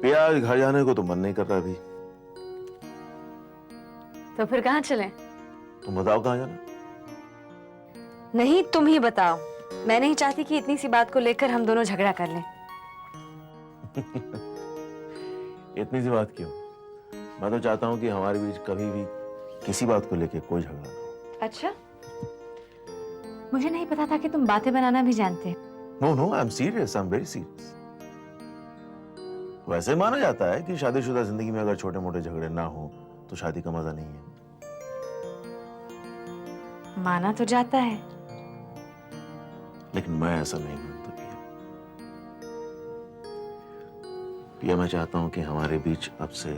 पिया, घर जाने को तो मन नहीं कर रहा अभी। तो फिर कहाँ चलें? तुम बताओ कहाँ जाना। नहीं, तुम ही बताओ। मैं नहीं चाहती कि इतनी सी बात को लेकर हम दोनों झगड़ा कर लें। इतनी सी बात क्यों? मैं तो चाहता हूँ कि हमारे बीच कभी भी किसी बात को लेकर कोई झगड़ा ना हो। अच्छा, मुझे नहीं पता था कि तुम बातें बनाना भी जानते। No no, I am serious, I am very serious. वैसे माना जाता है कि शादीशुदा जिंदगी में अगर छोटे मोटे झगड़े ना हो तो शादी का मजा नहीं है। माना तो जाता है, लेकिन मैं ऐसा नहीं मानता पिया। पिया, मैं चाहता हूं कि हमारे बीच अब से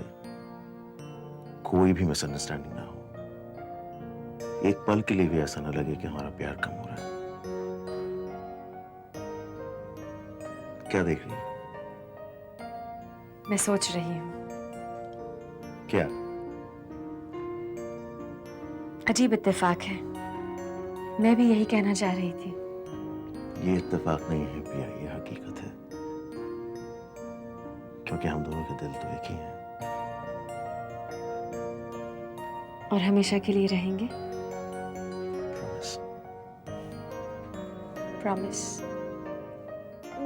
कोई भी मिसअंडरस्टैंडिंग ना हो। एक पल के लिए भी ऐसा ना लगे कि हमारा प्यार कम हो रहा है। क्या देख रही है? मैं सोच रही हूँ। क्या? अजीब इत्तेफाक है, मैं भी यही कहना चाह रही थी। ये इत्तेफाक नहीं है पिया, ये हकीकत है। क्योंकि हम दोनों के दिल तो एक ही हैं। और हमेशा के लिए रहेंगे। प्रॉमिस। प्रॉमिस।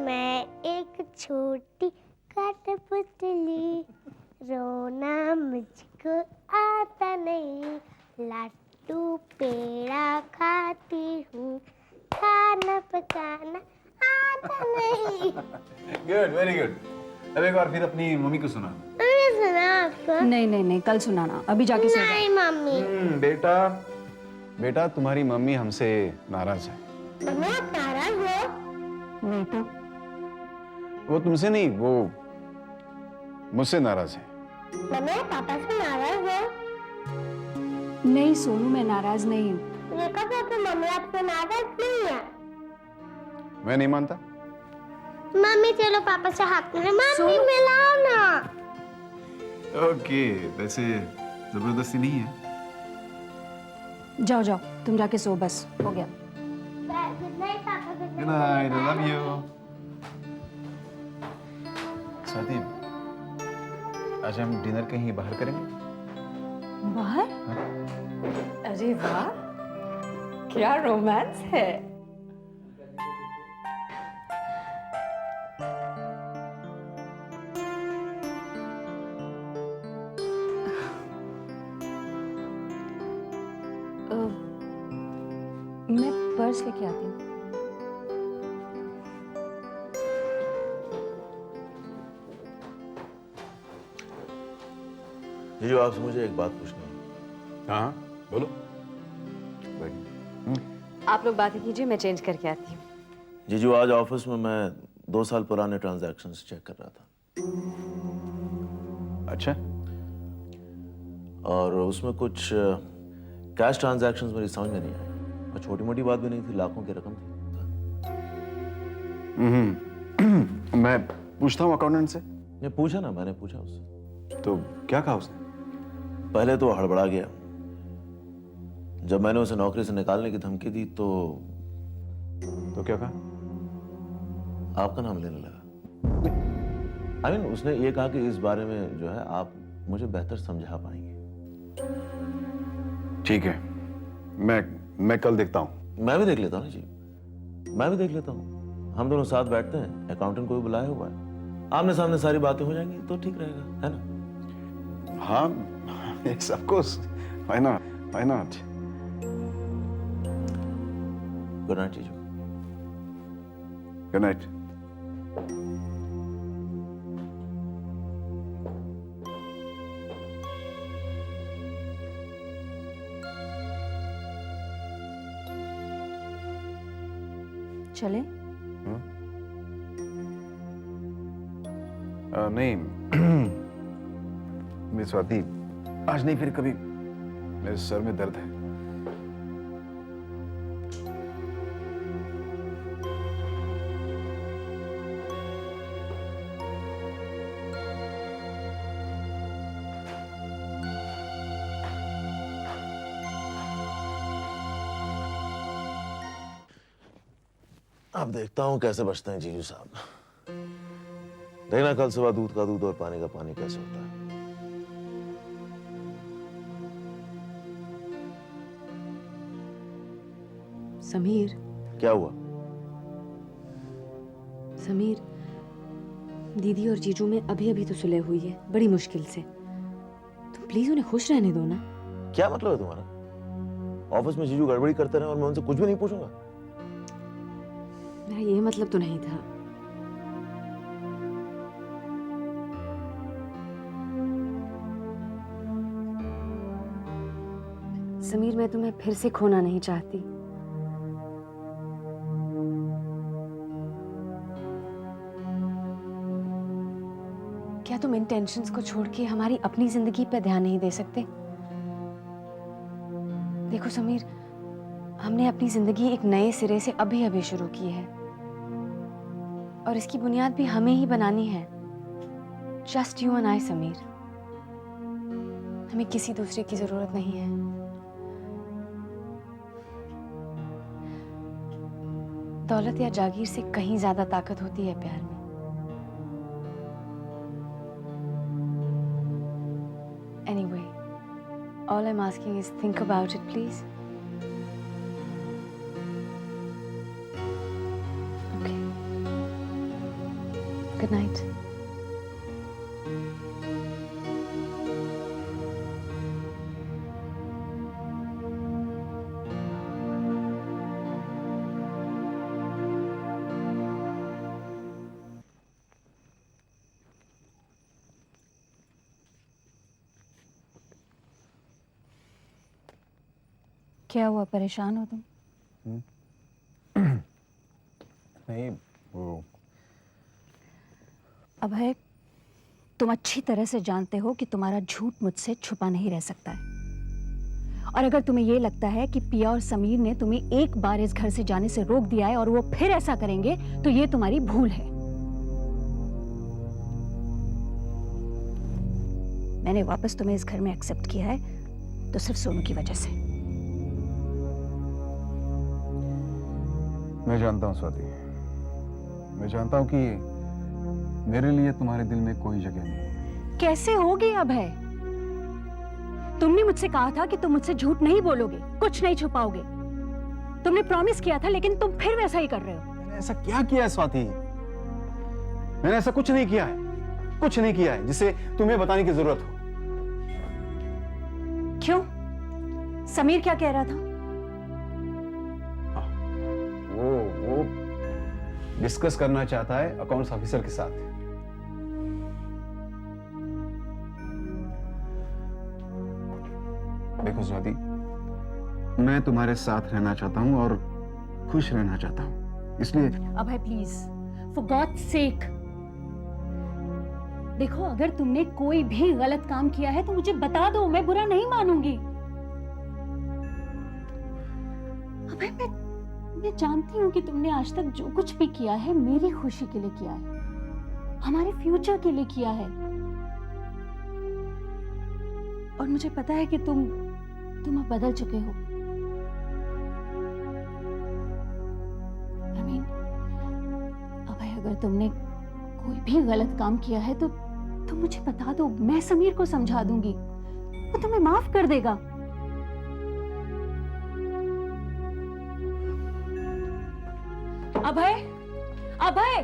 मैं एक छोटी कठपुतली, रोना मुझको आता नहीं, लड्डू पेड़ा खाती हूँ, खाना पकाना आता नहीं। Good, very good. अब एक बार फिर अपनी मम्मी को सुना। मैंने सुना आपको? नहीं नहीं नहीं, कल सुनाना, अभी जाके सो जा। नहीं मम्मी। बेटा बेटा तुम्हारी मम्मी हमसे नाराज है। मम्मी आप नाराज हो? नहीं तो वो तुमसे नहीं, वो मुझसे नाराज है। मम्मी आप पापा से नाराज हो? नहीं सोनू, मैं नाराज नहीं हूँ। देखो पापा, मम्मी आपसे नाराज नहीं है। मैं नहीं मानता। मम्मी चलो पापा से हाथ मिलाओ। मम्मी मिलाओ ना। ओके, वैसे जबरदस्ती नहीं है। जाओ जाओ, तुम जाके सो, बस हो गया। गुड नाइट पापा। Good night, I love you. Swati, आज हम डिनर कहीं बाहर करेंगे? बाहर? अरे वाह, क्या रोमांस है। मैं पर्स लेके आती हूँ। जीजू, आपसे मुझे एक बात पूछनी है। हाँ बोलो। आप लोग बातें कीजिए, मैं चेंज करके आती हूँ। जीजू, आज ऑफिस में मैं 2 साल पुराने ट्रांजैक्शंस चेक कर रहा था। अच्छा, और उसमें कुछ कैश ट्रांजैक्शंस मेरी समझ में नहीं आई। और छोटी मोटी बात भी नहीं थी, लाखों की रकम थी। मैं पूछता हूँ अकाउंटेंट से। ने पूछा ना, मैंने पूछा उससे। तो क्या कहा उसने? पहले तो हड़बड़ा गया। जब मैंने उसे नौकरी से निकालने की धमकी दी तो क्या कहा? आपका नाम लेने लगा। I mean, उसने ये कहा कि इस बारे में जो है आप मुझे बेहतर समझा पाएंगे। ठीक है, मैं कल देखता हूँ। मैं भी देख लेता हूँ ना जी, मैं भी देख लेता हूँ। हम दोनों साथ बैठते हैं, अकाउंटेंट को भी बुलाया हुआ है, आमने सामने सारी बातें हो जाएंगी तो ठीक रहेगा, है ना? हाँ, yes, of course. Why not? Why not? Good night जीजू। Good night. चले? नहीं मिस स्वाति, आज नहीं फिर कभी। मेरे सर में दर्द है। अब देखता हूँ कैसे बचते हैं जीजू साहब। देखना कल सुबह दूध का दूध और पानी का पानी कैसे होता है। समीर, क्या हुआ? समीर, दीदी और जीजू में अभी अभी तो सुलह हुई है, बड़ी मुश्किल से। तुम प्लीज उन्हें खुश रहने दो ना। क्या मतलब है तुम्हारा? ऑफिस में जीजू गड़बड़ी करते रहे और मैं उनसे कुछ भी नहीं पूछूंगा? मेरा ये मतलब तो नहीं था। समीर, मैं तुम्हें फिर से खोना नहीं चाहती। क्या तुम इन टेंशन्स को छोड़ के हमारी अपनी जिंदगी पे ध्यान नहीं दे सकते? देखो समीर, हमने अपनी जिंदगी एक नए सिरे से अभी अभी शुरू की है और इसकी बुनियाद भी हमें ही बनानी है। Just you and I Sameer. हमें किसी दूसरे की जरूरत नहीं है। दौलत या जागीर से कहीं ज्यादा ताकत होती है प्यार में। Anyway, all I'm asking is think about it, please. Okay. Good night. क्या हुआ, परेशान हो तुम? नहीं, वो अभय, तुम अच्छी तरह से जानते हो कि तुम्हारा झूठ मुझसे छुपा नहीं रह सकता है। और अगर तुम्हें यह लगता है कि पिया और समीर ने तुम्हें एक बार इस घर से जाने से रोक दिया है और वो फिर ऐसा करेंगे, तो ये तुम्हारी भूल है। मैंने वापस तुम्हें इस घर में एक्सेप्ट किया है तो सिर्फ सोनू की वजह से। मैं जानता हूँ स्वाति, मैं जानता हूँ कि मेरे लिए तुम्हारे दिल में कोई जगह नहीं है। कैसे होगी अभय? तुमने मुझसे कहा था कि तुम मुझसे झूठ नहीं बोलोगे, कुछ नहीं छुपाओगे। तुमने प्रॉमिस किया था, लेकिन तुम फिर वैसा ही कर रहे हो। मैंने ऐसा क्या किया है स्वाति? मैंने ऐसा कुछ नहीं किया है, कुछ नहीं किया है जिसे तुम्हें बताने की जरूरत हो। क्यों? समीर क्या कह रहा था? वो डिस्कस करना चाहता है अकाउंट्स ऑफिसर के साथ। देखो स्वाति, मैं तुम्हारे साथ रहना चाहता हूं और खुश रहना चाहता हूं, इसलिए अभय प्लीज, फॉर गॉड्स सेक। देखो, अगर तुमने कोई भी गलत काम किया है तो मुझे बता दो, मैं बुरा नहीं मानूंगी। अभय, मैं जानती हूँ कि तुमने आज तक जो कुछ भी किया है मेरी खुशी के लिए किया है, हमारे फ्यूचर के लिए किया है। और मुझे पता है कि तुम अब बदल चुके हो। I mean, अभय, अगर तुमने कोई भी गलत काम किया है तो मुझे बता दो, मैं समीर को समझा दूंगी, वो तुम्हें माफ कर देगा। अभय, अभय,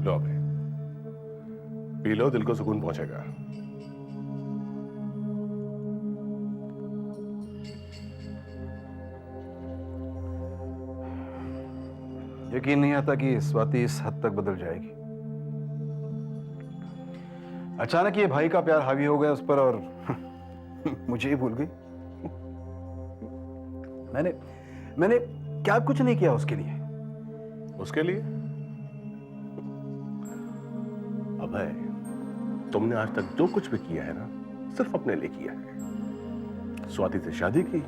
लो अबे, पी लो, दिल को सुकून पहुंचेगा। यकीन नहीं आता कि स्वाति इस हद तक बदल जाएगी। अचानक ये भाई का प्यार हावी हो गया उस पर और मुझे ही भूल गई। मैंने क्या कुछ नहीं किया उसके लिए। उसके लिए? अभय, तुमने आज तक जो कुछ भी किया है ना, सिर्फ अपने लिए किया है। स्वाति से शादी की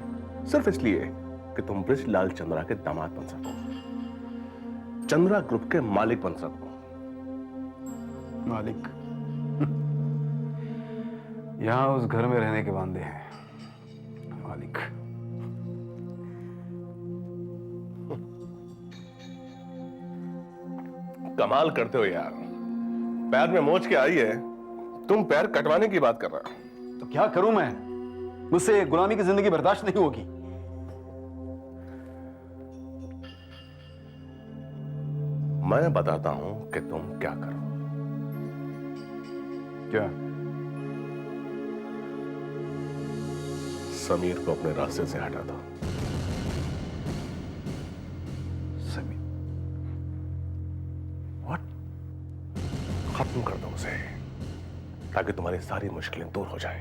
सिर्फ इसलिए कि तुम ब्रिजलाल चंद्रा के दामाद बन सको, चंद्रा ग्रुप के मालिक बन सको। मालिक? यहाँ उस घर में रहने के वादे हैं मालिक। कमाल करते हो यार, पैर में मोच के आई है, तुम पैर कटवाने की बात कर रहे हो। तो क्या करूं मैं, मुझसे गुलामी की जिंदगी बर्दाश्त नहीं होगी। मैं बताता हूं कि तुम क्या करो। क्या? समीर को अपने रास्ते से हटा दो। समीर? व्हाट? खत्म कर दो उसे, ताकि तुम्हारी सारी मुश्किलें दूर हो जाए।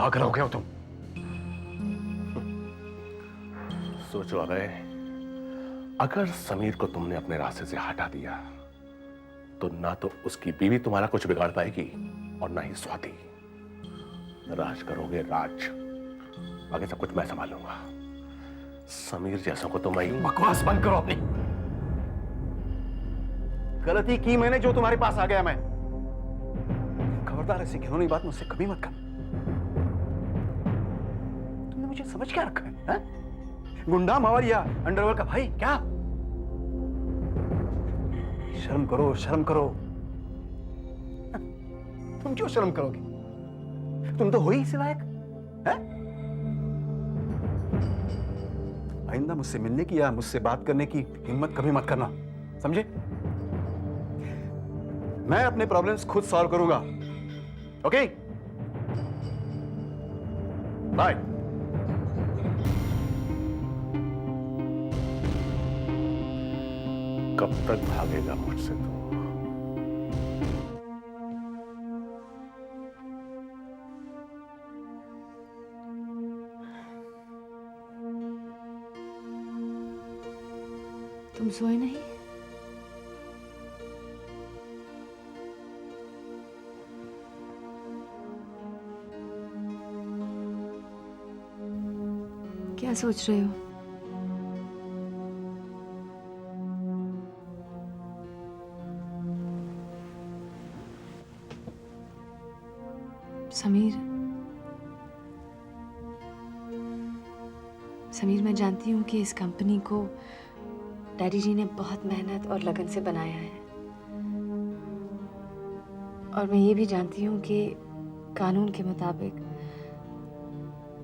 आकर हो गया हो तुम। सोचो अरे, अगर समीर को तुमने अपने रास्ते से हटा दिया तो ना तो उसकी बीवी तुम्हारा कुछ बिगाड़ पाएगी और ना ही स्वाति। राज करोगे राज, आगे सब कुछ मैं संभालूंगा। समीर जैसा को तो मैं बकवास बंद करो अपनी। गलती की मैंने जो तुम्हारे पास आ गया मैं। खबरदार ऐसी घिनौनी बात मुझसे कभी मत कर। तुमने मुझे समझ क्या रखा है? गुंडा मावर या अंडरवर्ल्ड का भाई क्या? शर्म करो, शर्म करो। तुम क्यों शर्म करोगे? तुम तो हो ही इस लायक। आइंदा मुझसे मिलने की या मुझसे बात करने की हिम्मत कभी मत करना, समझे? मैं अपने प्रॉब्लम्स खुद सॉल्व करूंगा। Okay, bye. कब तक भागेगा मुझसे तू? तुम सोए नहीं? क्या सोच रहे हो? समीर, समीर मैं जानती हूँ कि इस कंपनी को डैडी जी ने बहुत मेहनत और लगन से बनाया है, और मैं ये भी जानती हूँ कि कानून के मुताबिक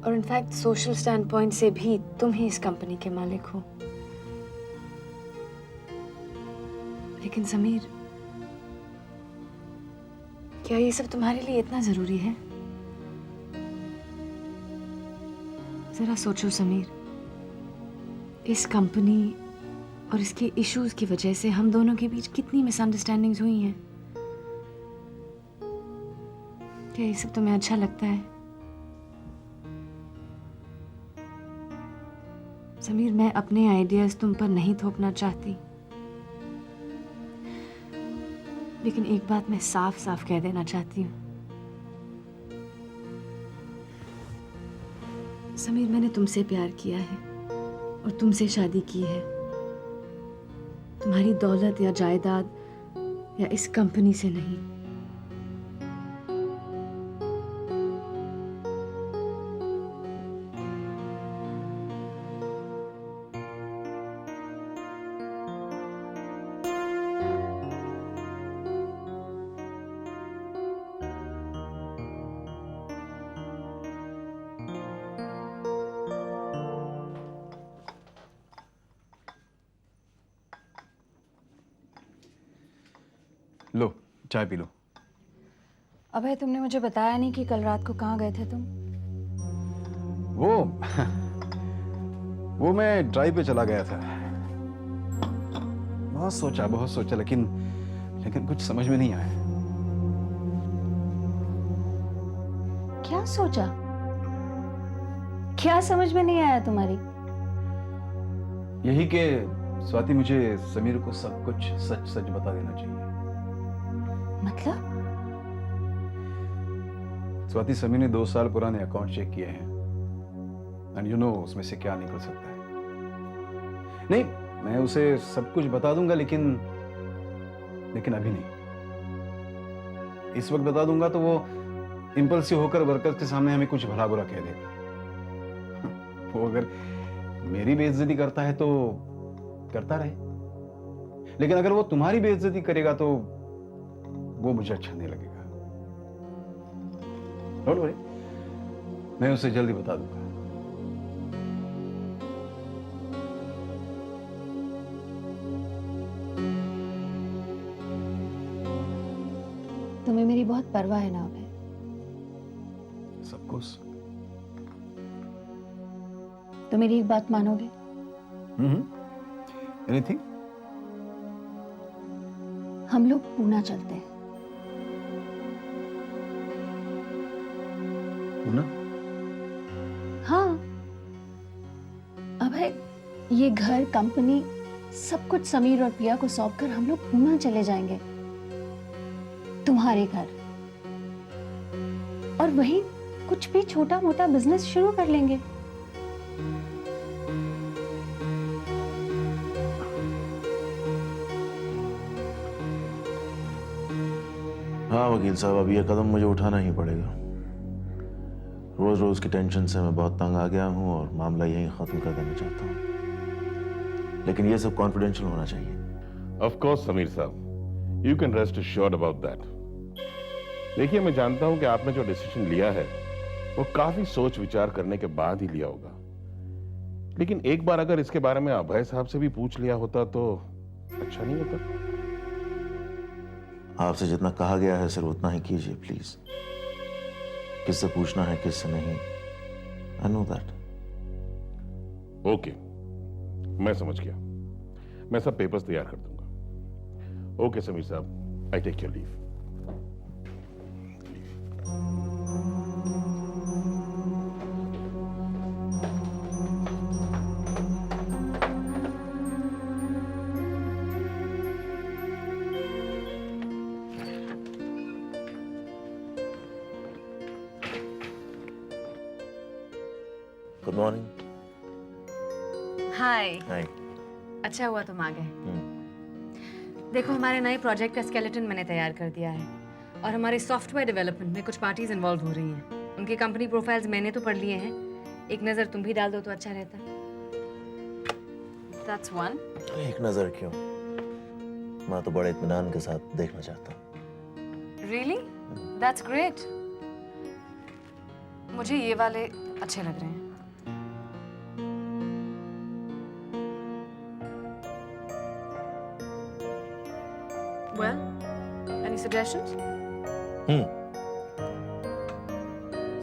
और इनफैक्ट सोशल स्टैंड पॉइंट से भी तुम ही इस कंपनी के मालिक हो। लेकिन समीर, क्या ये सब तुम्हारे लिए इतना जरूरी है? जरा सोचो समीर, इस कंपनी और इसके इश्यूज की वजह से हम दोनों के बीच कितनी मिसअंडरस्टैंडिंग्स हुई हैं। क्या ये सब तुम्हें अच्छा लगता है? समीर, मैं अपने आइडियाज तुम पर नहीं थोपना चाहती, लेकिन एक बात मैं साफ साफ कह देना चाहती हूँ। समीर, मैंने तुमसे प्यार किया है और तुमसे शादी की है। तुम्हारी दौलत या जायदाद या इस कंपनी से नहीं। लो, चाय पी लो। अभय, तुमने मुझे बताया नहीं कि कल रात को कहाँ गए थे तुम? वो मैं ड्राइव पे चला गया था। बहुत सोचा, लेकिन कुछ समझ में नहीं आया। क्या सोचा? क्या समझ में नहीं आया तुम्हारी? यही कि स्वाति, मुझे समीर को सब कुछ सच सच बता देना चाहिए। मतलब? स्वाति, समीर ने 2 साल पुराने अकाउंट चेक किए हैं, एंड यू नो उसमें से क्या निकल सकता है। नहीं, मैं उसे सब कुछ बता दूंगा, लेकिन अभी नहीं। इस वक्त बता दूंगा तो वो इम्पल्सिव होकर वर्कर्स के सामने हमें कुछ भला बुरा कह देगा। वो अगर मेरी बेइज्जती करता है तो करता रहे, लेकिन अगर वो तुम्हारी बेइज्जती करेगा तो वो मुझे अच्छा नहीं लगेगा। डोंट वरी, मैं उसे जल्दी बता दूंगा। तुम्हें मेरी बहुत परवाह है ना अभय? सब कुछ। तो मेरी एक बात मानोगे? एनीथिंग? हम लोग पूना चलते हैं। पूना? हाँ अभय, ये घर, कंपनी, सब कुछ समीर और प्रिया को सौंप कर हम लोग पूना चले जाएंगे, तुम्हारे घर, और वहीं कुछ भी छोटा मोटा बिजनेस शुरू कर लेंगे। हाँ वकील साहब, अब ये कदम मुझे उठाना ही पड़ेगा। रोज रोज की टेंशन से मैं बहुत तंग आ गया हूँ और मामला यहीं खत्म कर देना चाहता हूँ, लेकिन ये सब कॉन्फिडेंशियल होना चाहिए। ऑफ कोर्स समीर साहब, you can rest assured about that. देखिए, मैं जानता हूं कि आपने जो डिसीजन लिया है वो काफी सोच विचार करने के बाद ही लिया होगा, लेकिन एक बार अगर इसके बारे में अभय साहब से भी पूछ लिया होता तो अच्छा नहीं होता? आपसे जितना कहा गया है सिर्फ उतना ही कीजिए प्लीज। किससे पूछना है किससे नहीं, आई नो दैट। ओके, मैं समझ गया। मैं सब पेपर्स तैयार कर दूंगा। ओके समीर साहब, I take your leave. Good morning. Hi, hi. अच्छा हुआ तुम आ गए। देखो, हमारे नए प्रोजेक्ट का स्केलेटन मैंने तैयार कर दिया है और हमारे सॉफ्टवेयर डेवलपमेंट में कुछ पार्टीज इन्वॉल्व हो रही हैं। उनकी कंपनी प्रोफाइल्स मैंने तो पढ़ लिए हैं, एक नज़र तुम भी डाल दो तो अच्छा रहता। That's one. एक नजर क्यों, मैं तो बड़े इत्मीनान के साथ देखना चाहता हूँ। Really? That's great. मुझे ये वाले अच्छे लग रहे हैं। Well, any suggestions?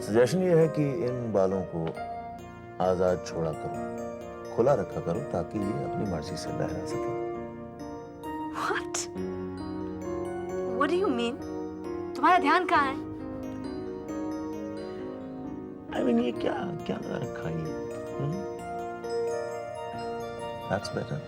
सजेशन ये है कि इन बालों को आजाद छोड़ा करो, खुला रखा करो ताकि ये अपनी मर्जी से लहरा सके। What? What do you mean? तुम्हारा ध्यान कहाँ है? I mean, ये क्या क्या रखा है ये? That's better.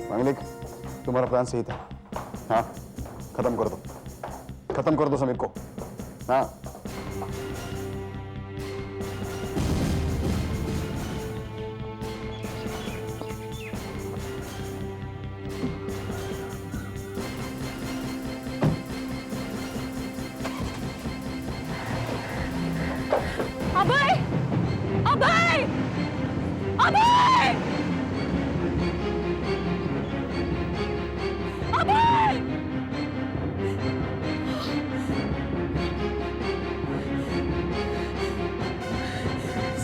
मांगलिक, तुम्हारा प्लान सही था। हाँ, खत्म कर दो समीर को। हाँ। अभय! अभय! अभय! अभय!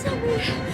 समीर!